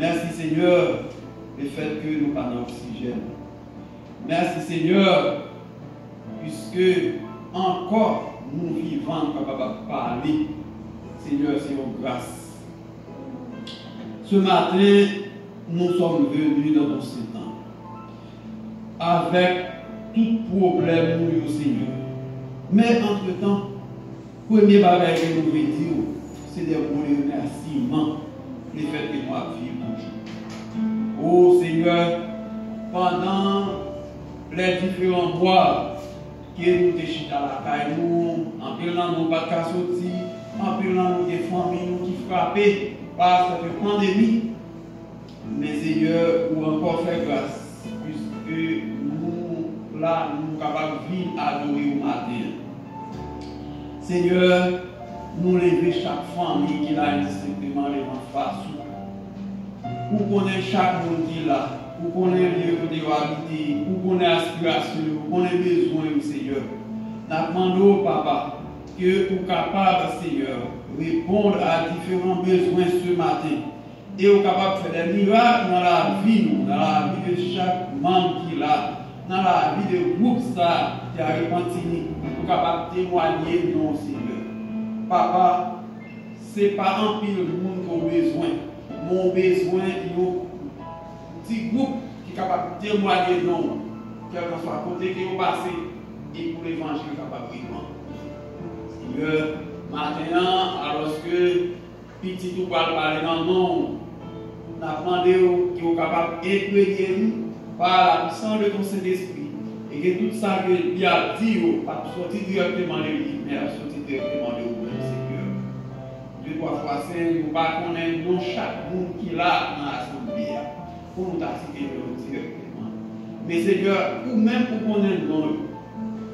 Merci Seigneur, le fait que nous pas d'oxygène. Merci Seigneur, puisque encore nous vivons capables de parler. Seigneur, c'est une grâce. Ce matin, nous sommes venus dans ton Saint-Temps avec tout problème, nous, Seigneur. Mais entre-temps, le premier bagage que nous voulons dire, c'est des remerciements, le fait que nous vivons toujours. Oh Seigneur, pendant les différents mois que nous déchirons à la caille, en prenant nos pas de sortir, en prenant des familles qui frappées par cette pandémie. Mais Seigneur, ou encore faire grâce, puisque nous, là, nous sommes capables de vivre adorer au matin. Seigneur, nous lever chaque famille qui a instinctivement les mains face. Pour connaître chaque monde qui est là, pour connaître le lieu de habiter, pour connaître l'aspiration, pour connaître les besoins, Seigneur. Nous demandons, Papa, que vous capable, Seigneur, répondre à différents besoins ce matin. Et vous capable de faire des miracles dans la vie, dans la vie de chaque membre qui est là, dans la vie de groupe ça, qui a répandu, vous capable de témoigner, non, Seigneur. Papa, ce n'est pas un pile de monde qui a besoin. Mon besoin, il y a un petit groupe qui est capable de témoigner, non, quel que soit côté qui est passé, et pour l'évangile capable de répondre. Seigneur, maintenant, alors que petit tout va parler dans le monde, nous avons demandé qu'ils soient capables d'imprégner nous par la puissance de ton Saint-Esprit. Et que tout ça que il a dit, pas sortir directement de lui, mais sortir directement de vous, Seigneur. Deux, trois fois, c'est nous ne connaissons pas chaque monde qui est là dans l'assemblée pour nous citer directement. Mais Seigneur, ou même pour connaître nous,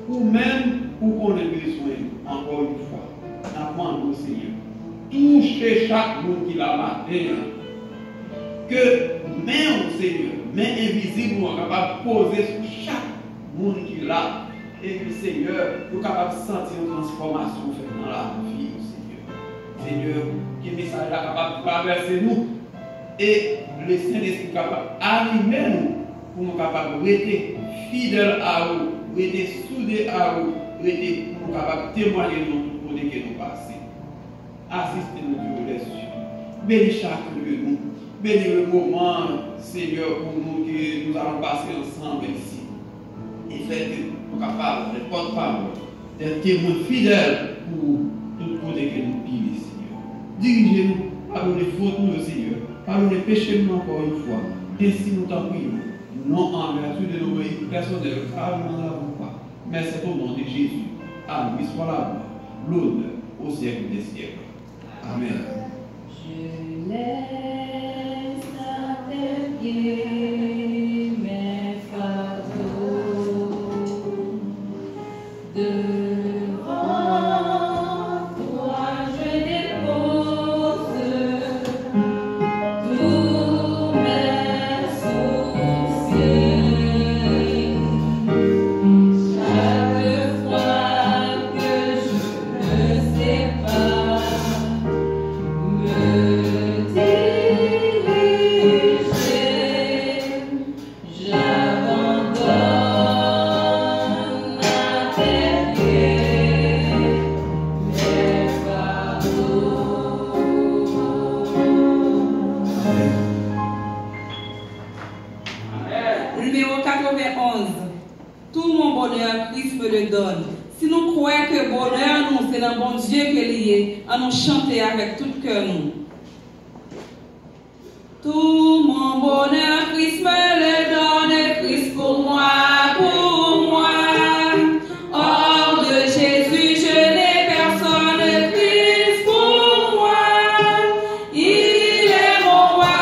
ou même pour connaître besoin, encore une fois, nous demandons, Seigneur, toucher chaque monde qui l'a matin, que même, Seigneur, main invisible, nous sommes capables de poser sur chaque monde qui est là, et que, Seigneur, nous sommes capables de sentir une transformation dans la vie, Seigneur. Seigneur, que le message est capable de traverser nous, et le Saint-Esprit est capable d'animer nous, pour nous capables de rester fidèles à vous, rester soudés à vous, rester pour nous capables de témoigner de nous pour que nous passons. Assistez-nous, Dieu, les cieux. Bénis chacun de nous. Bénis le moment, Seigneur, pour nous que nous allons passer ensemble ici. Et faites que nous soyons capables de porte-parole, d'être témoins fidèles pour tout côté que nous vivons, Seigneur. Dirigez-nous, pardonnez les fautes, nous, Seigneur. Pardonnez les péchés, nous, encore une fois. Ainsi, nous t'en prions. Non en vertu de nos vies personnelles, car nous n'en avons pas. Mais c'est au nom de Jésus. À lui soit la gloire, l'honneur, au siècle des siècles. Amen. Je laisse à tes pieds mes fardeaux devant toi, je dépose tous mes soucis. Chaque fois que je ne sais pas me diriger, j'abandonne à tes pieds mes fardeaux. Numéro 91. Tout mon bonheur, Christ me le donne. Si nous croyons que le bonheur, nous, c'est le bon Dieu qui est lié, à nous chanter avec tout le cœur, nous. Tout mon bonheur, Christ me le donne, Christ pour moi, pour moi. Hors de Jésus, je n'ai personne, Christ pour moi. Il est mon roi,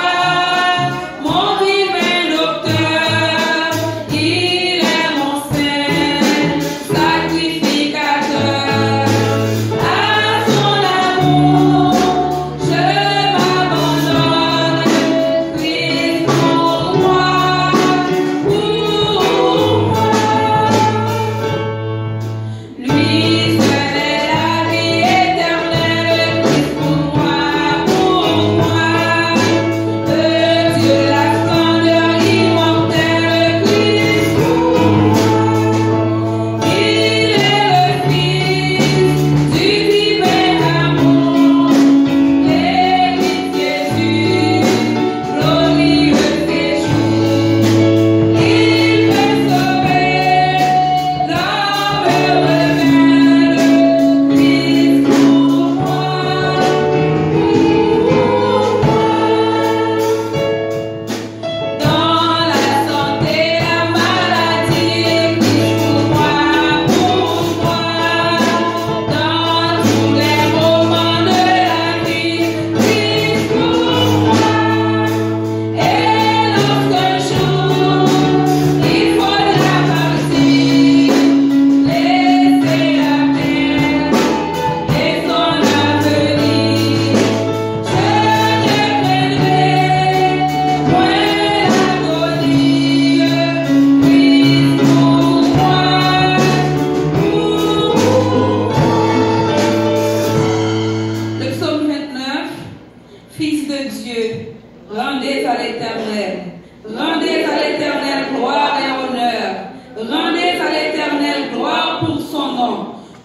mon divin docteur, il est mon saint sacrificateur. À son amour, je m'abandonne, Christ pour moi. Rendez à l'Éternel. Rendez à l'Éternel gloire et honneur. Rendez à l'Éternel gloire pour son nom.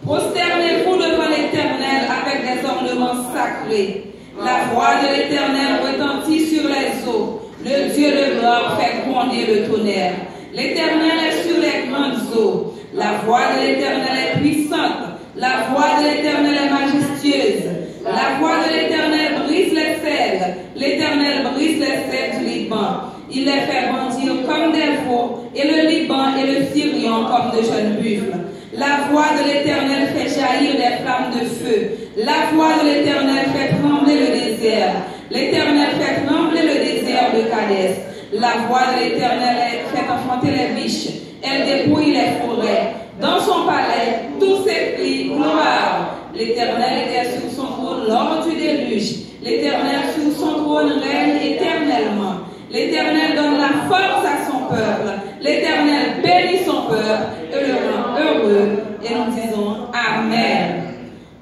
Prosternez-vous devant l'Éternel avec des ornements sacrés. La voix de l'Éternel retentit sur les eaux. Le Dieu de gloire fait gronder le tonnerre. L'Éternel est sur les grandes eaux. La voix de l'Éternel est puissante. La voix de l'Éternel est majestueuse. La voix de l'Éternel brise les cèdres. L'Éternel brise les cèdres du Liban. Il les fait bondir comme des veaux, et le Liban et le Syrian comme de jeunes buffles. La voix de l'Éternel fait jaillir des flammes de feu. La voix de l'Éternel fait trembler le désert. L'Éternel fait trembler le désert de Cadès. La voix de l'Éternel fait enfanter les biches. Elle dépouille les forêts. Dans son palais, tout s'écrit gloire. L'Éternel était sur son trône lors du déluge. L'Éternel sur son trône règne éternellement. L'Éternel donne la force à son peuple. L'Éternel bénit son peuple et le rend heureux. Et nous disons Amen.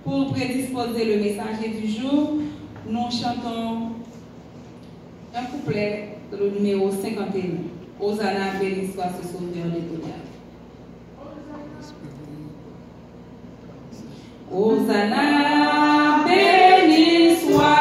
Pour prédisposer le messager du jour, nous chantons un couplet de le numéro 51. Hosanna, béni soit ce sauveur des tonnerres. Hosanna, béni soit.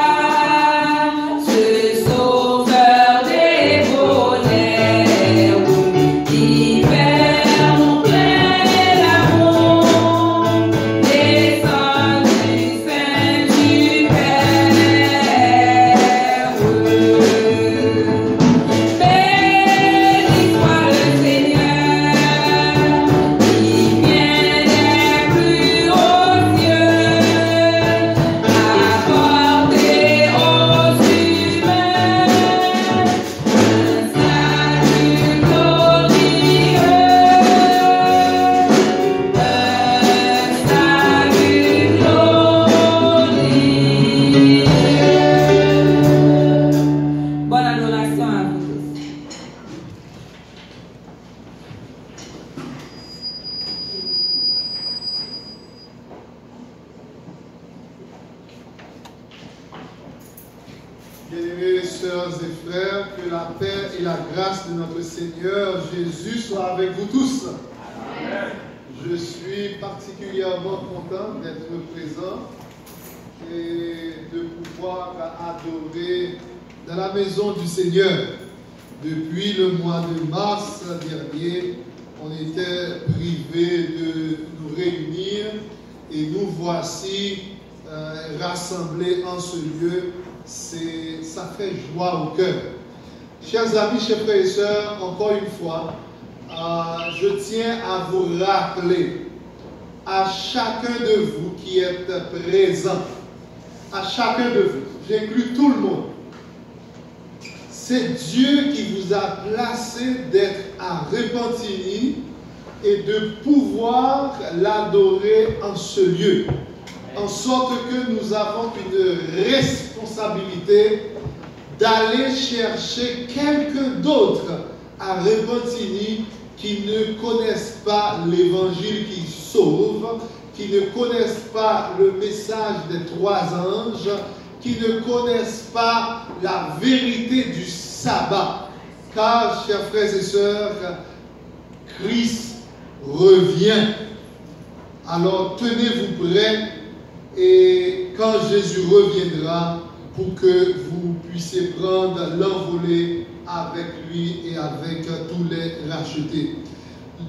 Bien-aimés sœurs et frères, que la paix et la grâce de notre Seigneur Jésus soient avec vous tous. Amen. Je suis particulièrement content d'être présent et de pouvoir adorer dans la maison du Seigneur. Depuis le mois de mars dernier, on était privés de nous réunir et nous voici rassemblés en ce lieu. Ça fait joie au cœur. Chers amis, chers frères et sœurs, encore une fois, je tiens à vous rappeler à chacun de vous qui êtes présent, à chacun de vous, j'inclus tout le monde, c'est Dieu qui vous a placé d'être à Repentigny et de pouvoir l'adorer en ce lieu. En sorte que nous avons une responsabilité d'aller chercher quelqu'un d'autre à Repentigny qui ne connaissent pas l'évangile qui sauve, qui ne connaissent pas le message des trois anges, qui ne connaissent pas la vérité du sabbat. Car, chers frères et sœurs, Christ revient. Alors tenez-vous prêts. Et quand Jésus reviendra, pour que vous puissiez prendre l'envolée avec lui et avec tous les rachetés.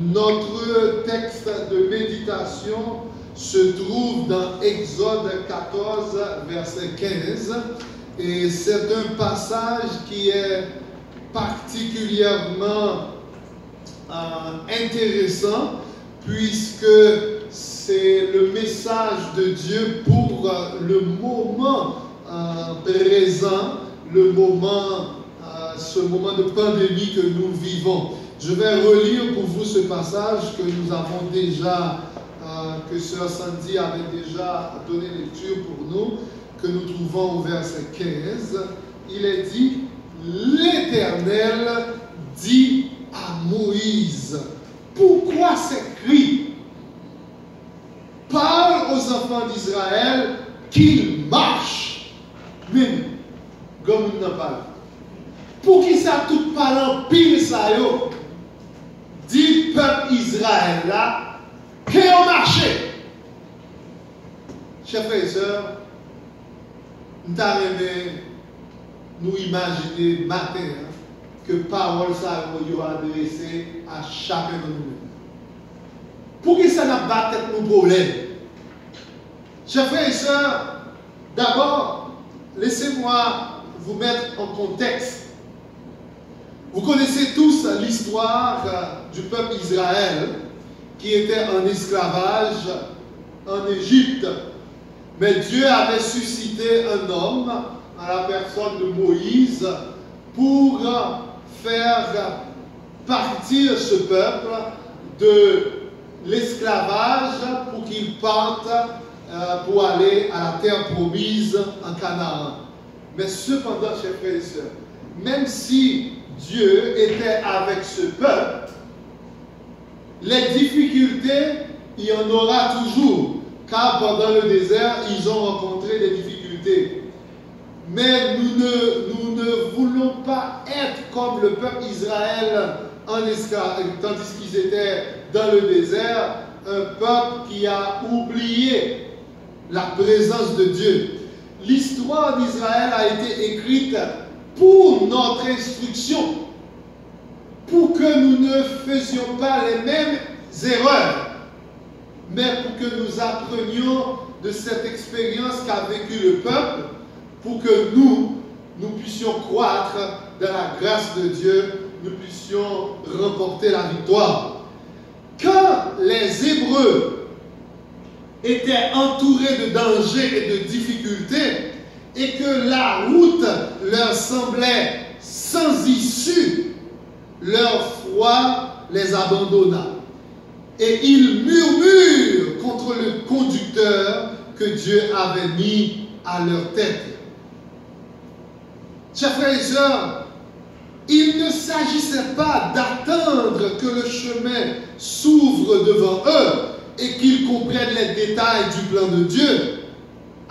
Notre texte de méditation se trouve dans Exode 14, verset 15. Et c'est un passage qui est particulièrement intéressant, puisque c'est le message de Dieu pour le moment présent, ce moment de pandémie que nous vivons. Je vais relire pour vous ce passage que nous avons déjà, que Sœur Sandy avait déjà donné lecture pour nous, que nous trouvons au verset 15. Il est dit, l'Éternel dit à Moïse, pourquoi ces cris? Parle aux enfants d'Israël qu'ils marchent. Même, comme nous n'en parlons. Pour qui ça tout parlant pile ça yo? Dit peuple Israël là, qui ont marché. Chers frères et sœurs, nous avons nous imaginer matin que parole ça vous adressée à chacun de nous. Pour qui ça n'a pas tête nos problèmes? Chers frères et sœurs, d'abord, laissez-moi vous mettre en contexte. Vous connaissez tous l'histoire du peuple Israël qui était en esclavage en Égypte. Mais Dieu avait suscité un homme à la personne de Moïse pour faire partir ce peuple de l'esclavage pour qu'il parte pour aller à la terre promise en Canaan. Mais cependant, chers frères et sœurs, même si Dieu était avec ce peuple, les difficultés, il y en aura toujours. Car pendant le désert, ils ont rencontré des difficultés. Mais nous ne voulons pas être comme le peuple Israël en esclavage, tandis qu'ils étaient dans le désert, un peuple qui a oublié la présence de Dieu. L'histoire d'Israël a été écrite pour notre instruction, pour que nous ne faisions pas les mêmes erreurs, mais pour que nous apprenions de cette expérience qu'a vécu le peuple, pour que nous puissions croître dans la grâce de Dieu, nous puissions remporter la victoire. Quand les Hébreux étaient entourés de dangers et de difficultés, et que la route leur semblait sans issue, leur foi les abandonna. Et ils murmurent contre le conducteur que Dieu avait mis à leur tête. Chers frères et sœurs, il ne s'agissait pas d'attendre que le chemin s'ouvre devant eux et qu'ils comprennent les détails du plan de Dieu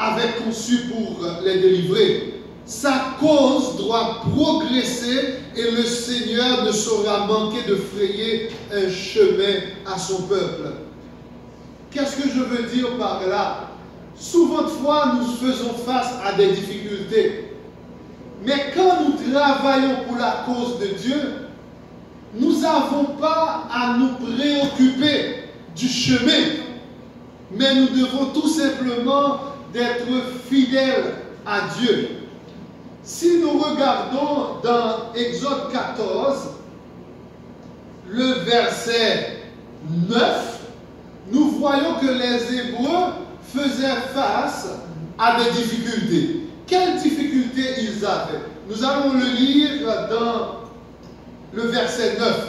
avait conçu pour les délivrer. Sa cause doit progresser et le Seigneur ne saura manquer de frayer un chemin à son peuple. Qu'est-ce que je veux dire par là? Souvent de fois, nous faisons face à des difficultés. Mais quand nous travaillons pour la cause de Dieu, nous n'avons pas à nous préoccuper du chemin. Mais nous devons tout simplement d'être fidèles à Dieu. Si nous regardons dans Exode 14, le verset 9, nous voyons que les Hébreux faisaient face à des difficultés. Quelles difficultés ils avaient? Nous allons le lire dans le verset 9.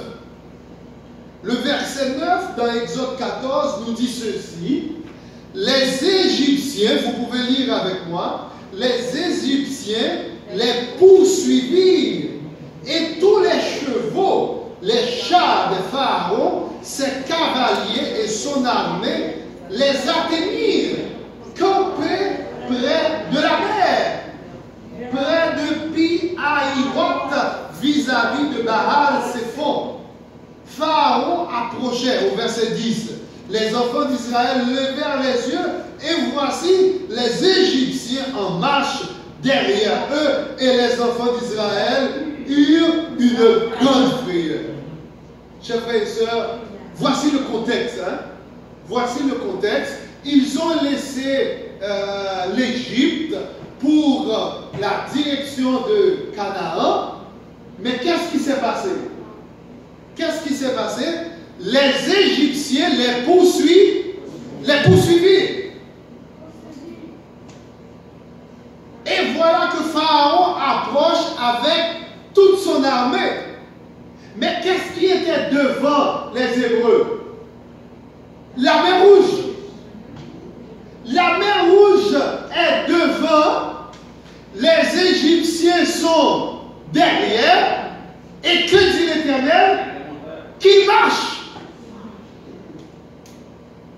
Le verset 9 dans Exode 14 nous dit ceci. Les Égyptiens, vous pouvez lire avec moi, les Égyptiens les poursuivirent et tous les chevaux, les chars de Pharaon, ses cavaliers et son armée les atteignirent, campés près de la mer, près de Pi-Hahiroth, vis-à-vis de Baal-Séphon. Pharaon approchait, au verset 10. Les enfants d'Israël levèrent les yeux et voici les Égyptiens en marche derrière eux et les enfants d'Israël eurent une grande frayeur. Chers frères et sœurs, voici le contexte. Voici le contexte. Ils ont laissé l'Égypte pour la direction de Canaan. Mais qu'est-ce qui s'est passé? Qu'est-ce qui s'est passé? Les Égyptiens les poursuivirent. Et voilà que Pharaon approche avec toute son armée. Mais qu'est-ce qui était devant les Hébreux? La mer Rouge. La mer Rouge est devant, les Égyptiens sont derrière, et que dit l'Éternel? Qu'ils marchent.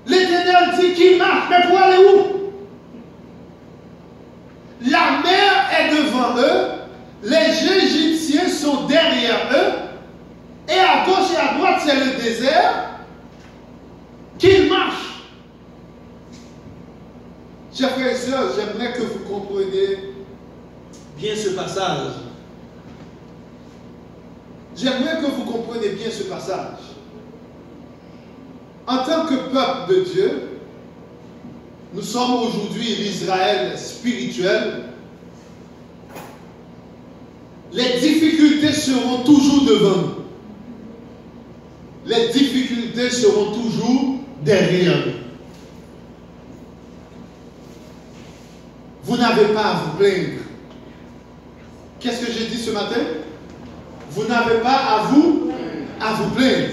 L'Éternel dit qu'ils marchent, mais pour aller où? La mer est devant eux, les Égyptiens sont derrière eux, et à gauche et à droite, c'est le désert, qu'ils marchent. Chers frères et sœurs, j'aimerais que vous compreniez bien ce passage. J'aimerais que vous compreniez bien ce passage. En tant que peuple de Dieu, nous sommes aujourd'hui l'Israël spirituel. Les difficultés seront toujours devant nous. Les difficultés seront toujours derrière nous. Vous n'avez pas à vous plaindre. Qu'est-ce que j'ai dit ce matin? Vous n'avez pas à vous plaindre.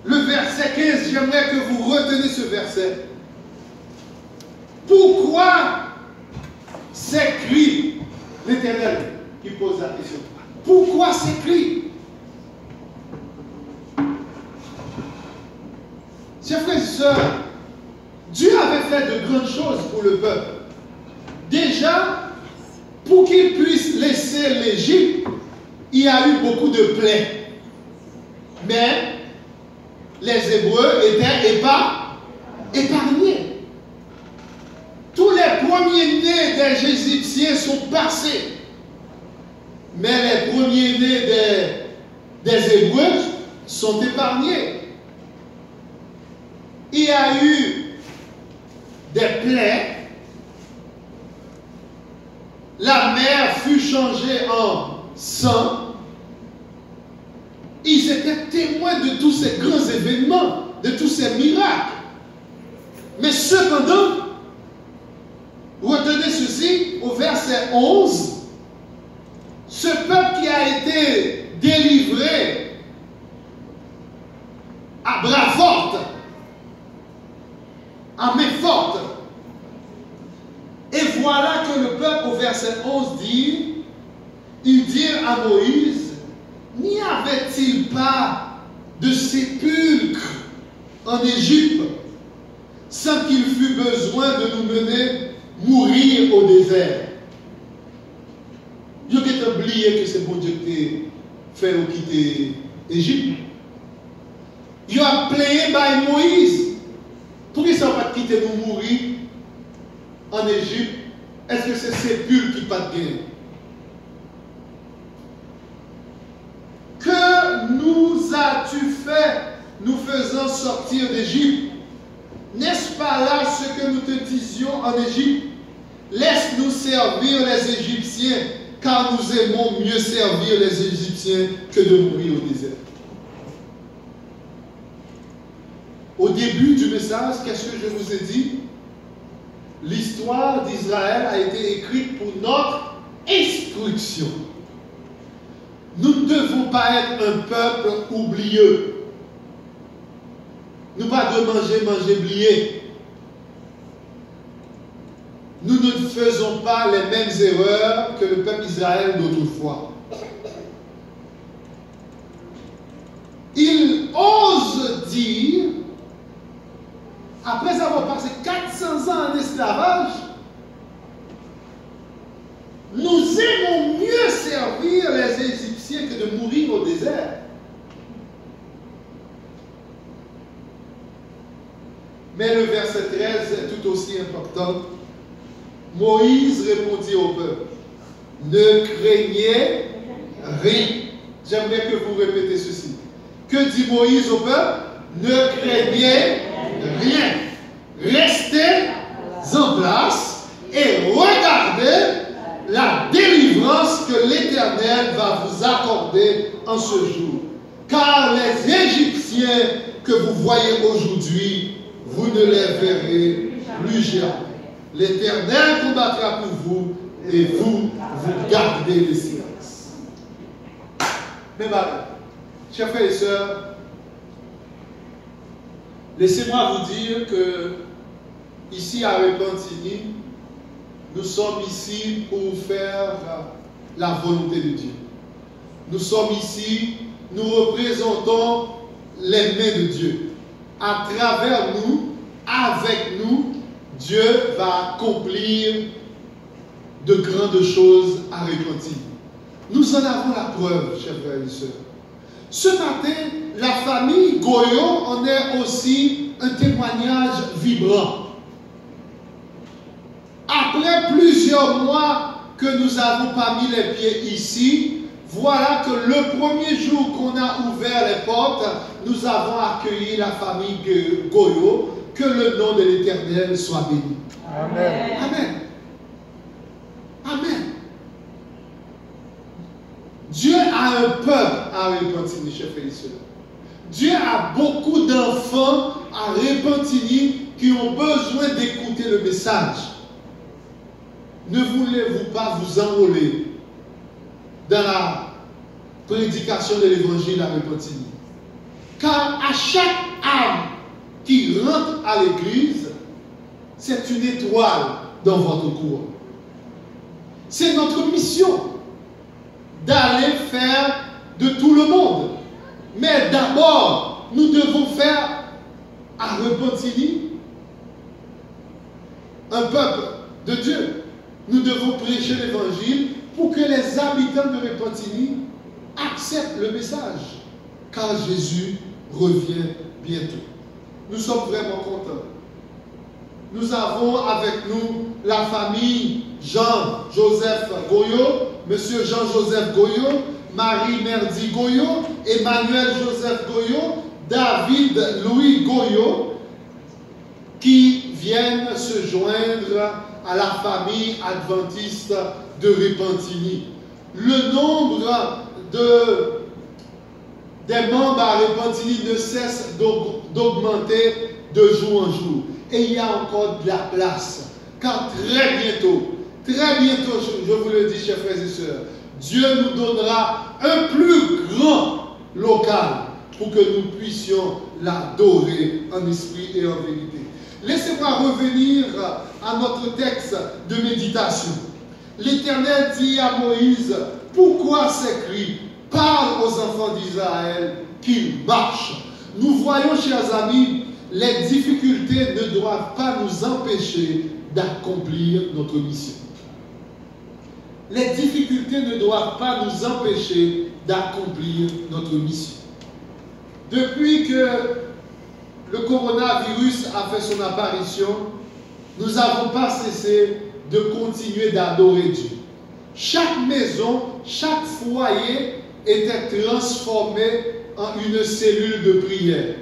Le verset 15, j'aimerais que vous reteniez ce verset. Pourquoi ces cris, l'Éternel qui pose la question, pourquoi ces cris? Chers frères et sœurs, Dieu avait fait de grandes choses pour le peuple. Déjà, pour qu'il puisse laisser l'Égypte, il y a eu beaucoup de plaies. Mais les Hébreux étaient épargnés. Tous les premiers-nés des Égyptiens sont passés. Mais les premiers-nés des Hébreux sont épargnés. Il y a eu des plaies. La mer fut changée en sang. Ils étaient témoins de tous ces grands événements, de tous ces miracles. Mais cependant, retenez ceci, au verset 11, ce peuple qui a été délivré à bras forts, à main forte, et voilà que le peuple au verset 11 dit, ils dirent à Moïse, n'y avait-il pas de sépulcre en Égypte sans qu'il fût besoin de nous mener mourir au désert? Vous avez oublié que c'est bon Dieu qui fait quitter l'Égypte. Il a plaigné par Moïse. Pourquoi ça va quitter nous mourir en Égypte? Est-ce que c'est sépulcre qui pas de gain? Que nous as-tu fait nous faisant sortir d'Égypte? N'est-ce pas là ce que nous te disions en Égypte? Laisse-nous servir les Égyptiens, car nous aimons mieux servir les Égyptiens que de mourir au désert. Au début du message, qu'est-ce que je vous ai dit? L'histoire d'Israël a été écrite pour notre instruction. Nous ne devons pas être un peuple oublieux. Nous pas de manger, oublier. Nous ne faisons pas les mêmes erreurs que le peuple d'Israël d'autrefois. Il ose dire, après avoir passé 400 ans en esclavage, nous aimons mieux servir les Égyptiens que de mourir au désert. Mais le verset 13 est tout aussi important. Moïse répondit au peuple, ne craignez rien. J'aimerais que vous répétez ceci. Que dit Moïse au peuple? Ne craignez rien. Restez en place et regardez la délivrance que l'Éternel va vous accorder en ce jour. Car les Égyptiens que vous voyez aujourd'hui, vous ne les verrez plus jamais. L'Éternel combattra pour vous et vous gardez le silence. Mais chers frères et sœurs, laissez-moi vous dire que ici à Repentigny, nous sommes ici pour faire la volonté de Dieu. Nous sommes ici, nous représentons les mains de Dieu. À travers nous, avec nous, Dieu va accomplir de grandes choses à repentir. Nous en avons la preuve, chers frères et sœurs. Ce matin, la famille Goyo en est aussi un témoignage vibrant. Après plusieurs mois que nous avons pas mis les pieds ici, voilà que le premier jour qu'on a ouvert les portes, nous avons accueilli la famille Goyo. Que le nom de l'Éternel soit béni. Amen. Amen. Amen. Dieu a un peuple à Repentigny, chers frères et sœurs. Dieu a beaucoup d'enfants à Repentigny qui ont besoin d'écouter le message. Ne voulez-vous pas vous enrôler dans la prédication de l'évangile à Repentigny? Car à chaque âme qui rentre à l'église, c'est une étoile dans votre cour. C'est notre mission d'aller faire de tout le monde. Mais d'abord, nous devons faire à Repentigny un peuple de Dieu. Nous devons prêcher l'évangile pour que les habitants de Repentigny acceptent le message, car Jésus revient bientôt. Nous sommes vraiment contents. Nous avons avec nous la famille Jean-Joseph Goyo, Monsieur Jean-Joseph Goyo, Marie Merdi Goyo, Emmanuel Joseph Goyo, David Louis Goyo, qui viennent se joindre à la famille adventiste de Repentigny. Le nombre des membres à Repentigny ne cesse d'augmenter de jour en jour. Et il y a encore de la place. Car très bientôt, je vous le dis, chers frères et sœurs, Dieu nous donnera un plus grand local pour que nous puissions l'adorer en esprit et en vérité. Laissez-moi revenir à notre texte de méditation. L'Éternel dit à Moïse, pourquoi ces cris? Parle aux enfants d'Israël qu'ils marchent. Nous voyons, chers amis, les difficultés ne doivent pas nous empêcher d'accomplir notre mission. Les difficultés ne doivent pas nous empêcher d'accomplir notre mission. Depuis que le coronavirus a fait son apparition, nous n'avons pas cessé de continuer d'adorer Dieu. Chaque maison, chaque foyer était transformé en une cellule de prière.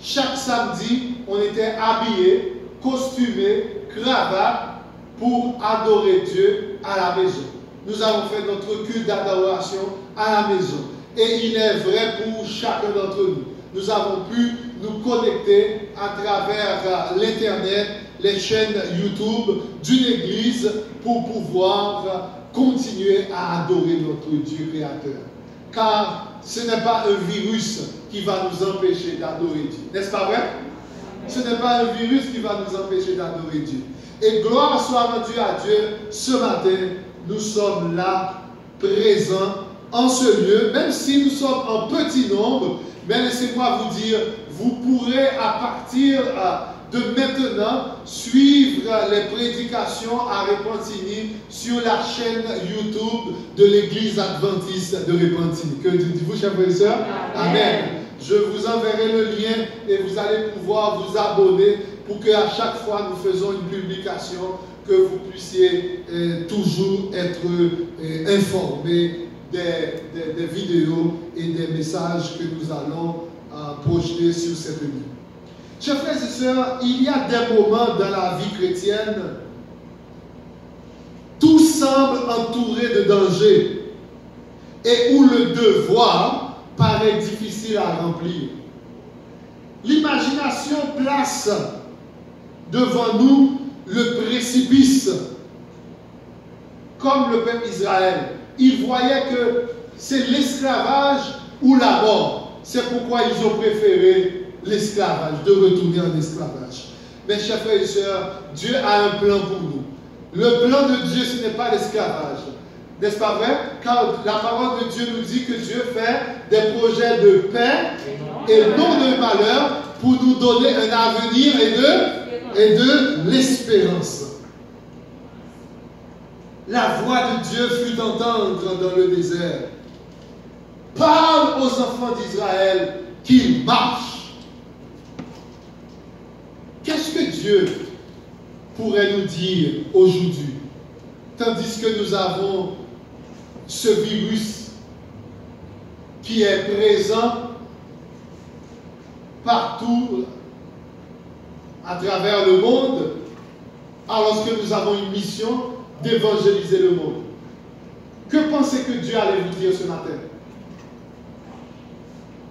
Chaque samedi, on était habillés, costumés, cravate pour adorer Dieu à la maison. Nous avons fait notre culte d'adoration à la maison. Et il est vrai pour chacun d'entre nous. Nous avons pu nous connecter à travers l'Internet, les chaînes YouTube d'une église pour pouvoir continuer à adorer notre Dieu créateur. Car ce n'est pas un virus qui va nous empêcher d'adorer Dieu. N'est-ce pas vrai? Ce n'est pas un virus qui va nous empêcher d'adorer Dieu. Et gloire soit rendue à Dieu. Ce matin, nous sommes là, présents en ce lieu, même si nous sommes en petit nombre. Mais laissez-moi vous dire, vous pourrez à partir de maintenant suivre les prédications à Repentigny sur la chaîne YouTube de l'église adventiste de Repentigny. Que dites-vous, chers frères et sœurs? Amen. Je vous enverrai le lien et vous allez pouvoir vous abonner pour qu'à chaque fois nous faisons une publication, que vous puissiez toujours être informés des vidéos et des messages que nous allons projeter sur cette ligne. Chers frères et sœurs, il y a des moments dans la vie chrétienne, tout semble entouré de dangers et où le devoir paraît difficile à remplir. L'imagination place devant nous le précipice, comme le peuple Israël. Ils voyaient que c'est l'esclavage ou la mort. C'est pourquoi ils ont préféré l'esclavage, de retourner en esclavage. Mais chers frères et sœurs, Dieu a un plan pour nous. Le plan de Dieu, ce n'est pas l'esclavage. N'est-ce pas vrai? Car la parole de Dieu nous dit que Dieu fait des projets de paix et non de malheur pour nous donner un avenir et de l'espérance. la voix de Dieu fut d'entendre dans le désert. Parle aux enfants d'Israël qu'ils marchent. Qu'est-ce que Dieu pourrait nous dire aujourd'hui, tandis que nous avons ce virus qui est présent partout à travers le monde, alors que nous avons une mission d'évangéliser le monde? Que pensez que Dieu allait vous dire ce matin?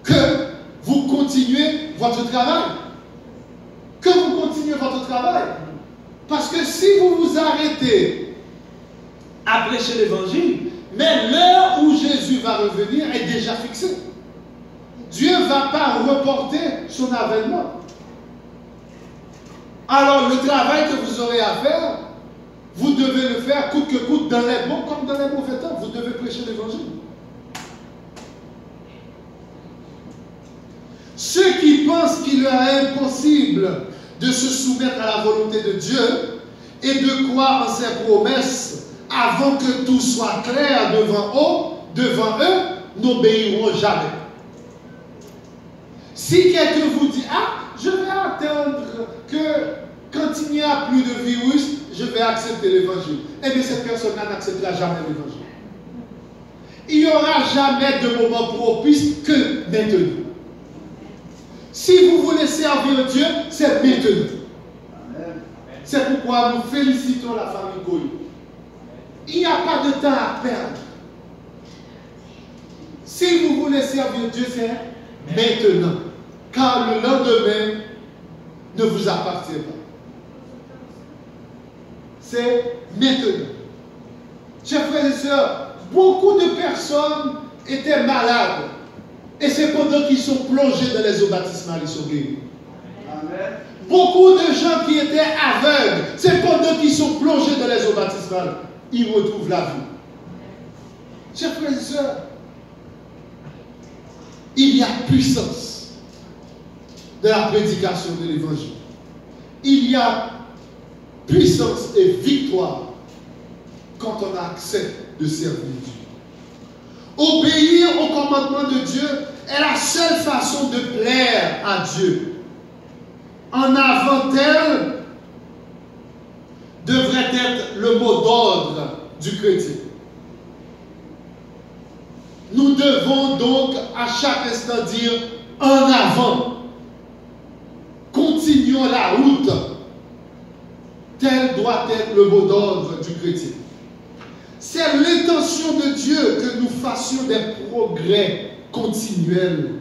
Que vous continuez votre travail. Que vous continuez votre travail. Parce que si vous vous arrêtez à prêcher l'évangile, mais l'heure où Jésus va revenir est déjà fixée. Dieu ne va pas reporter son avènement. Alors le travail que vous aurez à faire, vous devez le faire coûte que coûte, dans les bons comme dans les mauvais temps. Vous devez prêcher l'évangile. Ceux qui pensent qu'il leur est impossible de se soumettre à la volonté de Dieu et de croire en ses promesses avant que tout soit clair devant eux, n'obéiront jamais. Si quelqu'un vous dit, ah, je vais attendre que quand il n'y a plus de virus, je vais accepter l'évangile. Eh bien, cette personne-là n'acceptera jamais l'évangile. Il n'y aura jamais de moment propice que maintenant. Si vous voulez servir Dieu, c'est maintenant. C'est pourquoi nous félicitons la famille Goy. Il n'y a pas de temps à perdre. Si vous voulez servir Dieu, c'est maintenant. Car le lendemain ne vous appartient pas. C'est maintenant. Chers frères et sœurs, beaucoup de personnes étaient malades. Et c'est pendant qu'ils sont plongés dans les eaux baptismales, ils sont guéris. Amen. Beaucoup de gens qui étaient aveugles, c'est pendant qu'ils sont plongés dans les eaux baptismales, ils retrouvent la vie. Chers frères et sœurs, il y a puissance de la prédication de l'évangile. Il y a puissance et victoire quand on accepte de servir Dieu. Obéir au commandement de Dieu est la seule façon de plaire à Dieu. En avant-elle devrait être le mot d'ordre du chrétien. Nous devons donc à chaque instant dire en avant. Continuons la route. Tel doit être le mot d'ordre du chrétien. C'est l'intention de Dieu que nous fassions des progrès continuels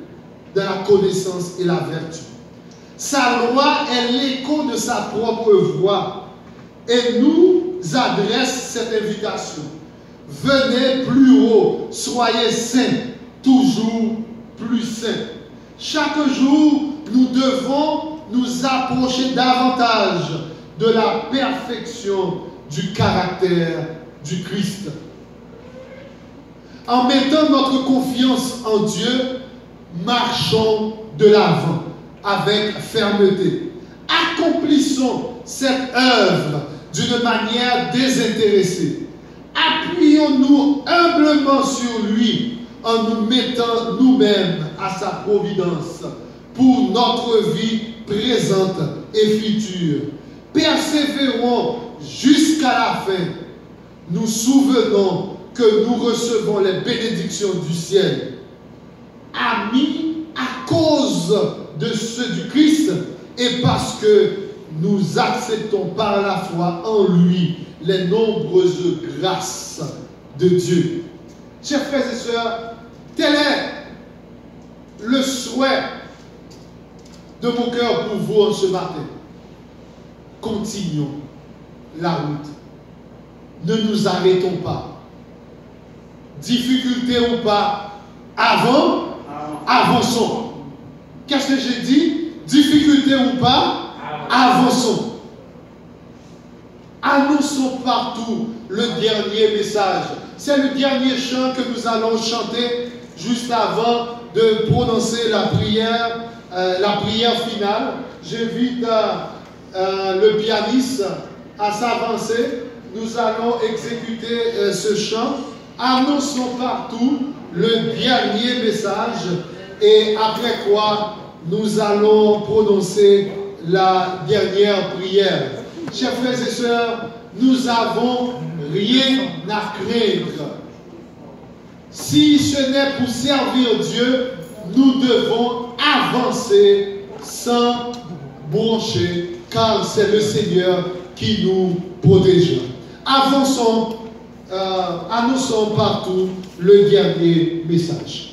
dans la connaissance et la vertu. Sa loi est l'écho de sa propre voix et nous adresse cette invitation. Venez plus haut, soyez saints, toujours plus saints. Chaque jour, nous devons nous approcher davantage de la perfection du caractère du Christ. En mettant notre confiance en Dieu, marchons de l'avant avec fermeté. Accomplissons cette œuvre d'une manière désintéressée. Appuyons-nous humblement sur lui en nous mettant nous-mêmes à sa providence pour notre vie présente et future. Persévérons jusqu'à la fin. Nous souvenons que nous recevons les bénédictions du ciel. Amis à cause de ceux du Christ et parce que nous acceptons par la foi en lui les nombreuses grâces de Dieu. Chers frères et sœurs, tel est le souhait de mon cœur pour vous en ce matin. Continuons la route. Ne nous arrêtons pas. Difficulté ou pas, avançons. Qu'est-ce que j'ai dit? Difficulté ou pas, avançons. Annonçons partout le dernier message. C'est le dernier chant que nous allons chanter juste avant de prononcer la prière finale. J'invite le pianiste à s'avancer. nous allons exécuter ce chant. Annonçons partout le dernier message et après quoi nous allons prononcer la dernière prière. Chers frères et sœurs, nous n'avons rien à craindre. Si ce n'est pour servir Dieu, nous devons avancer sans broncher, car c'est le Seigneur qui nous protège. Avançons, annonçons partout le dernier message.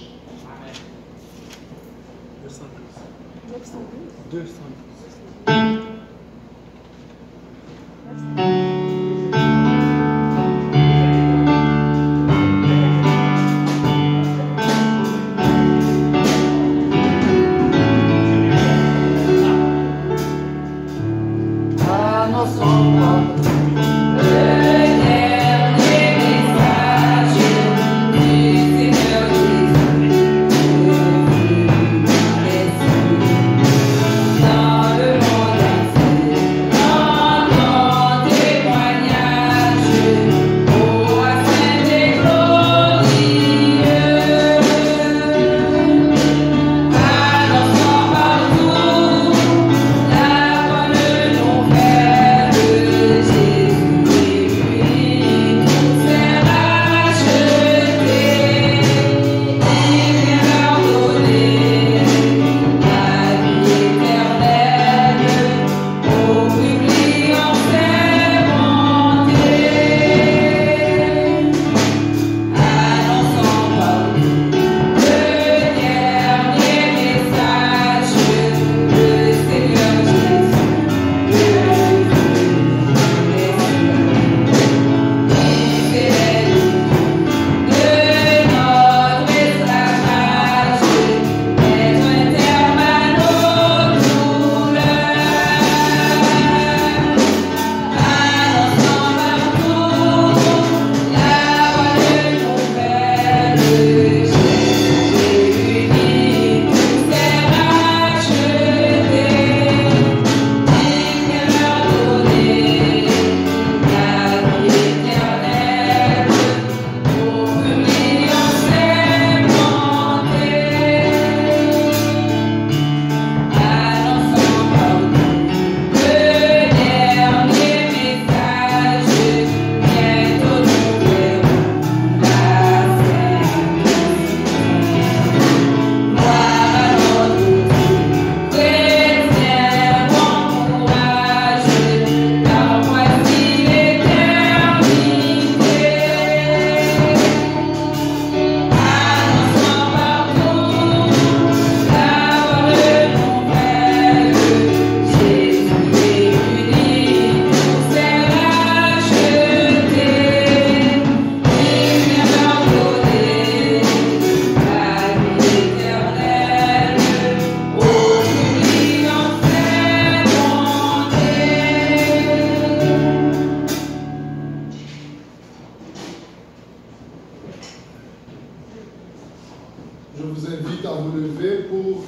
Je vous invite à vous lever pour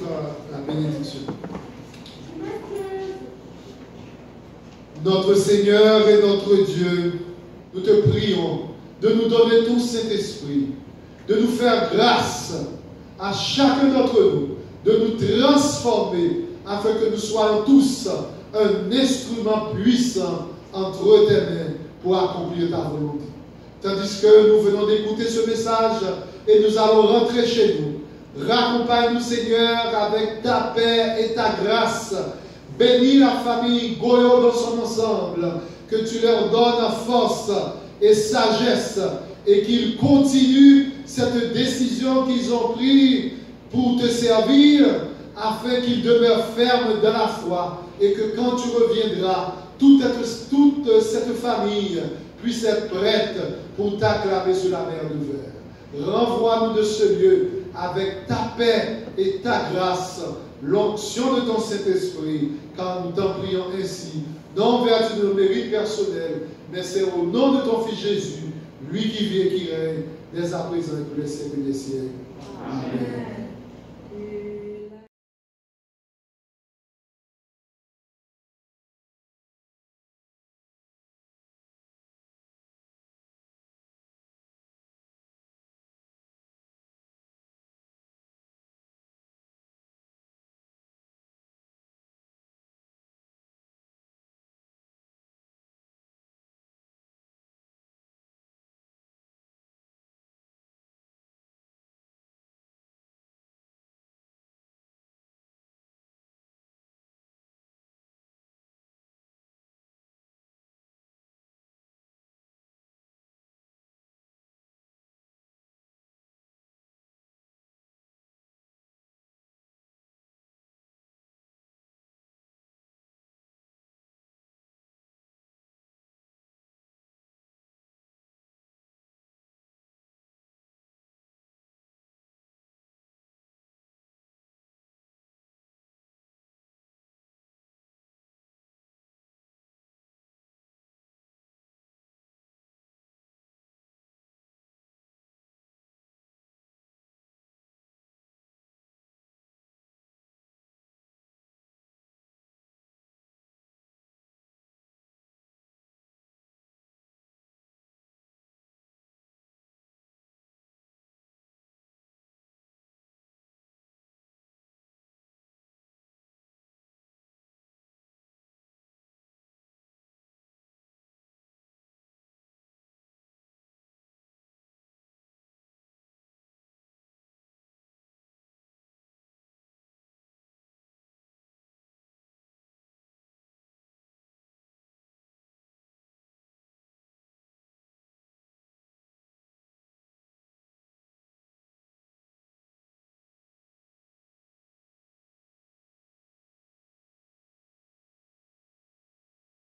la bénédiction. Notre Seigneur et notre Dieu, nous te prions de nous donner tout cet esprit, de nous faire grâce à chacun d'entre nous, de nous transformer afin que nous soyons tous un instrument puissant entre tes mains pour accomplir ta volonté. Tandis que nous venons d'écouter ce message et nous allons rentrer chez nous. Raccompagne-nous, Seigneur, avec ta paix et ta grâce. Bénis la famille Goyo dans son ensemble. Que tu leur donnes force et sagesse et qu'ils continuent cette décision qu'ils ont prise pour te servir afin qu'ils demeurent fermes dans la foi et que quand tu reviendras, toute cette famille puisse être prête pour t'acclamer sur la mer de verre. Renvoie-nous de ce lieu avec ta paix et ta grâce, l'onction de ton Saint-Esprit, car nous t'en prions ainsi, non en vertu de nos mérites personnels, mais c'est au nom de ton Fils Jésus, lui qui vit et qui règne, dès à présent et pour les siècles des siècles. Amen.